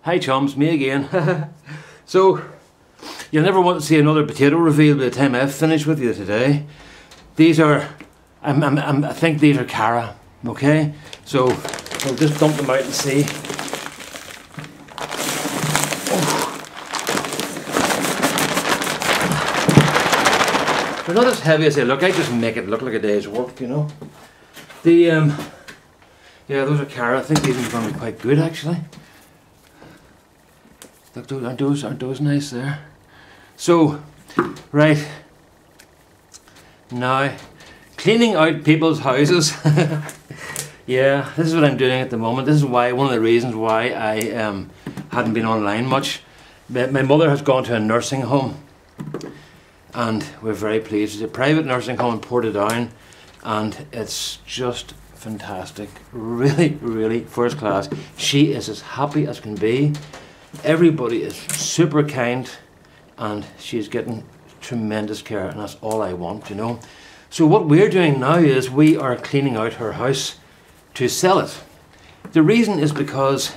Hi chums, me again. So, you'll never want to see another potato reveal by the time I've finished with you today. These are, I think these are Cara, okay? So, we'll just dump them out and see. They're not as heavy as they look. I just make it look like a day's work, you know. Yeah, those are Cara. I think these are going to be quite good, actually. Look, aren't those nice there? So, right now, cleaning out people's houses. Yeah, this is what I'm doing at the moment. This is why, one of the reasons why I hadn't been online much. My mother has gone to a nursing home, and we're very pleased. It's a private nursing home in Portadown, and it's just fantastic. Really, really first class. She is as happy as can be. Everybody is super kind, and she's getting tremendous care, and that's all I want, you know. So what we're doing now is we are cleaning out her house to sell it. The reason is because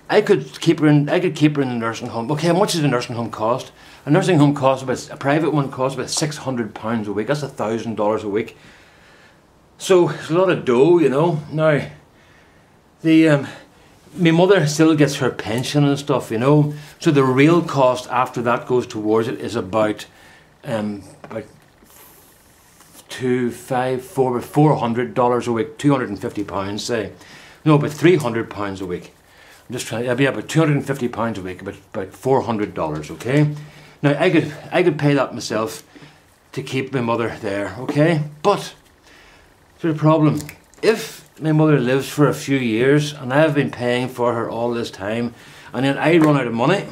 I could keep her in the nursing home. Okay, how much does a nursing home cost? A nursing home costs about, a private one costs about £600 a week. That's $1,000 a week. So it's a lot of dough, you know. Now, my mother still gets her pension and stuff, you know. So the real cost after that goes towards it is about $400 a week, £250, say. No, about £300 a week. I'm just trying. It'll be about £250 a week, about $400. Okay. Now I could pay that myself to keep my mother there. Okay, but there's a problem. If my mother lives for a few years and I've been paying for her all this time, and then I run out of money,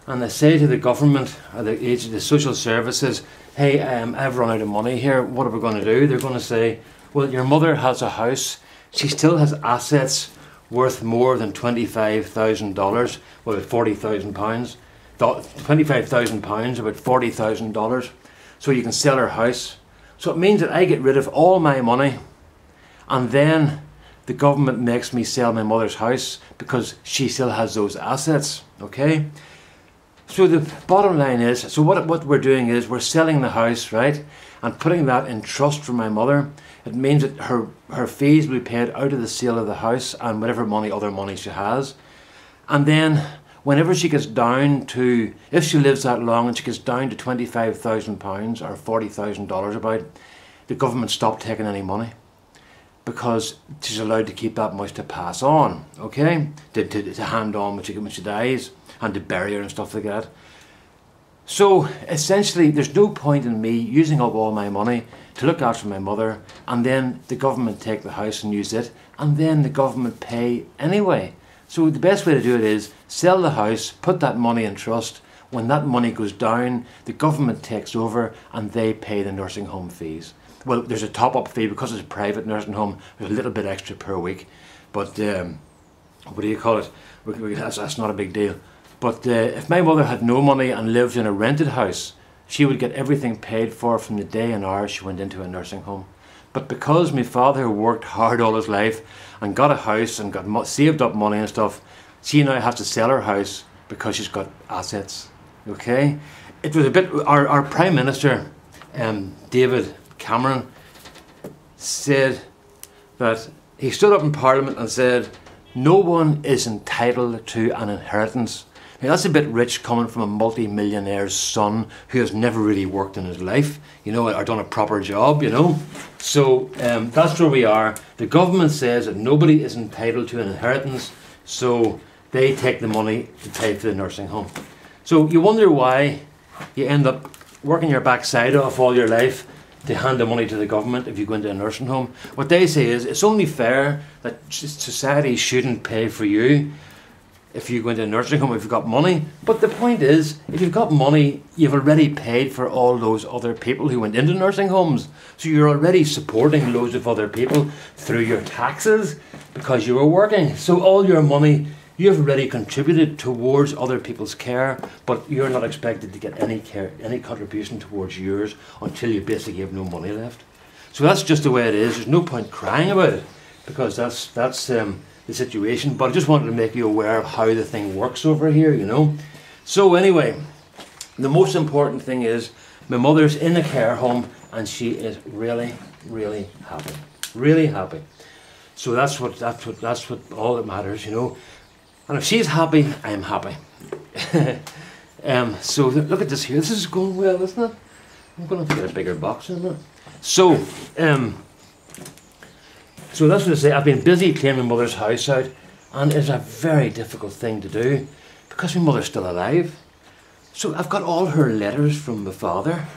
and I say to the government or the social services, hey, I've run out of money here, what are we going to do? They're going to say, well, your mother has a house, she still has assets worth more than £25,000, well, about £40,000, £25,000, about $40,000, so you can sell her house. So it means that I get rid of all my money, and then the government makes me sell my mother's house because she still has those assets, okay? So the bottom line is, so what we're doing is we're selling the house, right, and putting that in trust for my mother. It means that her fees will be paid out of the sale of the house and whatever other money she has. And then whenever she gets down to, if she lives that long and she gets down to £25,000 or $40,000 about, the government stopped taking any money, because she's allowed to keep that much to pass on, okay, to hand on when she dies, and to bury her and stuff like that. So essentially there's no point in me using up all my money to look after my mother, and then the government take the house and use it, and then the government pay anyway. So the best way to do it is sell the house, put that money in trust. When that money goes down, the government takes over and they pay the nursing home fees. Well, there's a top-up fee because it's a private nursing home. There's a little bit extra per week, but what do you call it? That's not a big deal. But if my mother had no money and lived in a rented house, she would get everything paid for from the day and hour she went into a nursing home. But because my father worked hard all his life and got a house and got saved up money and stuff, she now has to sell her house because she's got assets. Okay, it was a bit. Our Prime Minister, David Cameron, said that he stood up in Parliament and said, no one is entitled to an inheritance. Now that's a bit rich coming from a multi-millionaire's son who has never really worked in his life, you know, or done a proper job, you know. So that's where we are. The government says that nobody is entitled to an inheritance, so they take the money to pay for the nursing home. So you wonder why you end up working your backside off all your life to hand the money to the government if you go into a nursing home. What they say is it's only fair that society shouldn't pay for you if you go into a nursing home if you've got money. But the point is, if you've got money, you've already paid for all those other people who went into nursing homes. So you're already supporting loads of other people through your taxes because you were working. So all your money you've already contributed towards other people's care, but you're not expected to get any contribution towards yours until you basically have no money left. So that's just the way it is. There's no point crying about it, because that's the the situation, but I just wanted to make you aware of how the thing works over here, you know. So anyway, the most important thing is my mother's in a care home and she is really, really happy. Really happy. So that's what all that matters, you know. And if she's happy, I'm happy. So look at this here. This is going well, isn't it? I'm going to have to get a bigger box in it. So, so that's what I say. I've been busy cleaning my mother's house out, and it's a very difficult thing to do because my mother's still alive. So I've got all her letters from my father.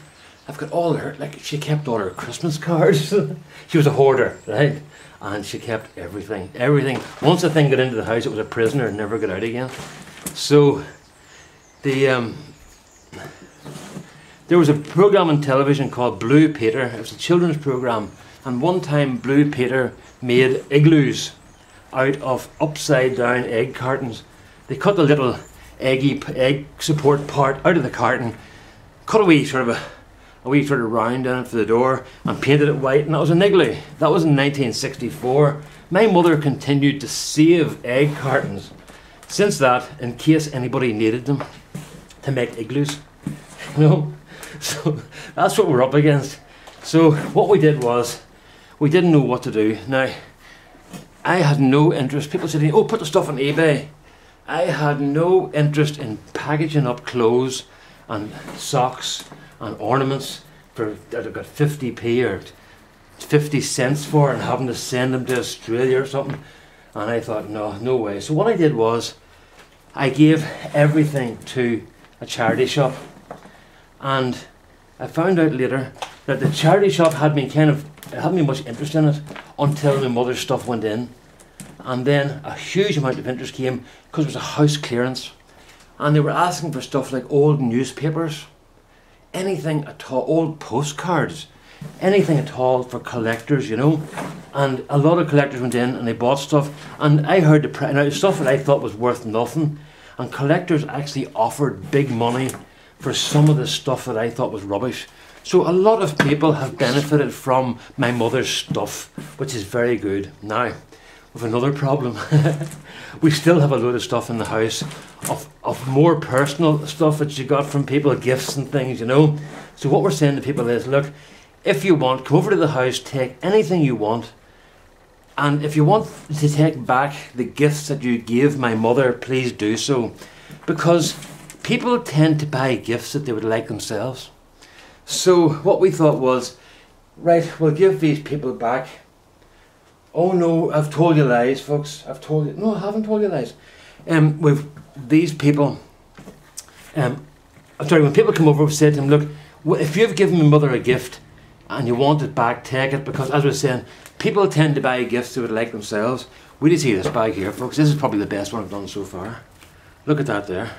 I've got all her, like, she kept all her Christmas cards. She was a hoarder, right? And she kept everything, everything. Once the thing got into the house, it was a prisoner and never got out again. So there was a program on television called Blue Peter. It was a children's program, and one time Blue Peter made igloos out of upside down egg cartons. They cut the little egg support part out of the carton, cut a wee sort of round in it for the door, and painted it white, and that was an igloo. That was in 1964. My mother continued to save egg cartons since that, in case anybody needed them to make igloos. You know? So that's what we're up against. So what we did was, we didn't know what to do. Now, I had no interest. People said to me, oh, put the stuff on eBay. I had no interest in packaging up clothes and socks and ornaments for that I got 50p or 50 cents for, and having to send them to Australia or something. And I thought, no way. So what I did was, I gave everything to a charity shop. And I found out later that the charity shop had me hadn't been much interest in it until my mother's stuff went in. And then a huge amount of interest came because it was a house clearance. And they were asking for stuff like old newspapers, anything at all, old postcards, anything at all for collectors, you know. And a lot of collectors went in and they bought stuff. And I heard the stuff that I thought was worth nothing. And collectors actually offered big money for some of the stuff that I thought was rubbish. So a lot of people have benefited from my mother's stuff, which is very good. Now, with another problem, we still have a load of stuff in the house of more personal stuff that you got from people, gifts and things, you know. So what we're saying to people is, look, if you want, come over to the house, take anything you want. And if you want to take back the gifts that you gave my mother, please do so. Because people tend to buy gifts that they would like themselves. So what we thought was, right, we'll give these people back. Oh no, I've told you lies, folks. No, I haven't told you lies. With these people, when people come over, we've said to them, look, if you've given my mother a gift and you want it back, take it, because as I was saying, people tend to buy gifts they would like themselves. We did see this bag here, folks. This is probably the best one I've done so far. Look at that there.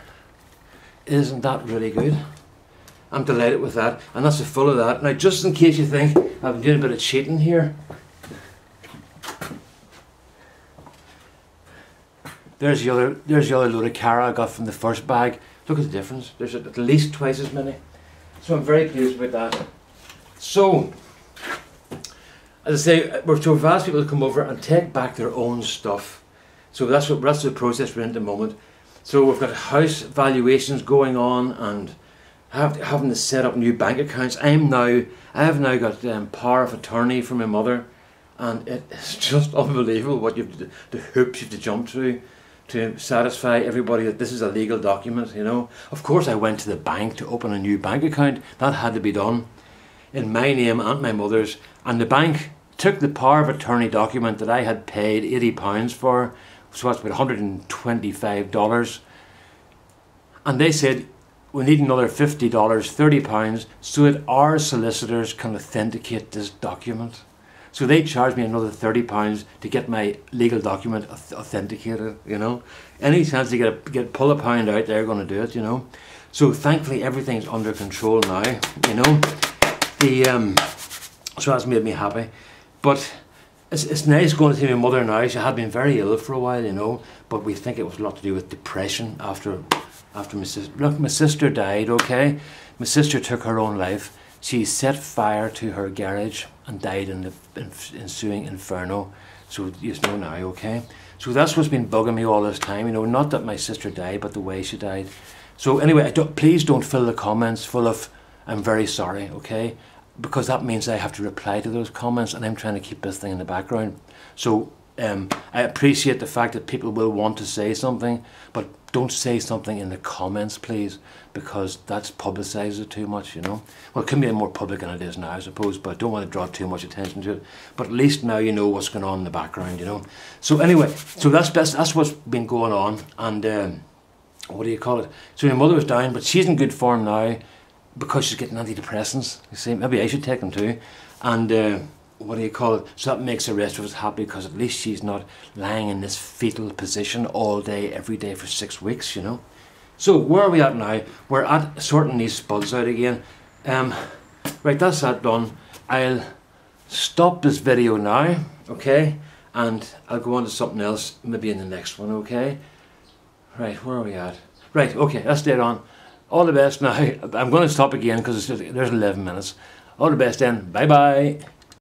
Isn't that really good? I'm delighted with that, and that's full of that. Now, just in case you think I've been doing a bit of cheating here, there's the other load of Cara I got from the first bag. Look at the difference. There's at least twice as many. So I'm very pleased with that. So, as I say, we've asked people to come over and take back their own stuff. So that's the process we're in at the moment. So we've got house valuations going on, and having to set up new bank accounts. I have now got power of attorney from my mother, and it's just unbelievable what the hoops you have to jump through to satisfy everybody that this is a legal document, you know. Of course I went to the bank to open a new bank account. That had to be done in my name and my mother's, and the bank took the power of attorney document that I had paid £80 for, so that's about $125, and they said we need another $50, £30, so that our solicitors can authenticate this document. So they charged me another £30 to get my legal document authenticated, you know. Any chance they pull a pound out, they're going to do it, you know. So thankfully everything's under control now, you know. So that's made me happy. But it's nice going to see my mother now. She had been very ill for a while, you know, but we think it was a lot to do with depression after my sister. Look, my sister died, okay? My sister took her own life. She set fire to her garage and died in the ensuing inferno. So you know now, okay? So that's what's been bugging me all this time, you know, not that my sister died, but the way she died. So anyway, please don't fill the comments full of, I'm very sorry, okay? Because that means I have to reply to those comments, and I'm trying to keep this thing in the background. So I appreciate the fact that people will want to say something, but don't say something in the comments, please, because that's publicised it too much, you know. Well, it can be more public than it is now, I suppose, but I don't want to draw too much attention to it. But at least now you know what's going on in the background, you know. So anyway, so that's what's been going on, and what do you call it? So your mother was down, but she's in good form now because she's getting antidepressants. You see, maybe I should take them too, and what do you call it? So that makes the rest of us happy, because at least she's not lying in this fetal position all day, every day for 6 weeks, you know. So where are we at now? We're at sorting these spuds out again. Right, that's that done. I'll stop this video now, okay? And I'll go on to something else, maybe in the next one, okay? Right, where are we at? Right, okay, that's dead on. All the best now. I'm going to stop again because there's 11 minutes. All the best then. Bye-bye.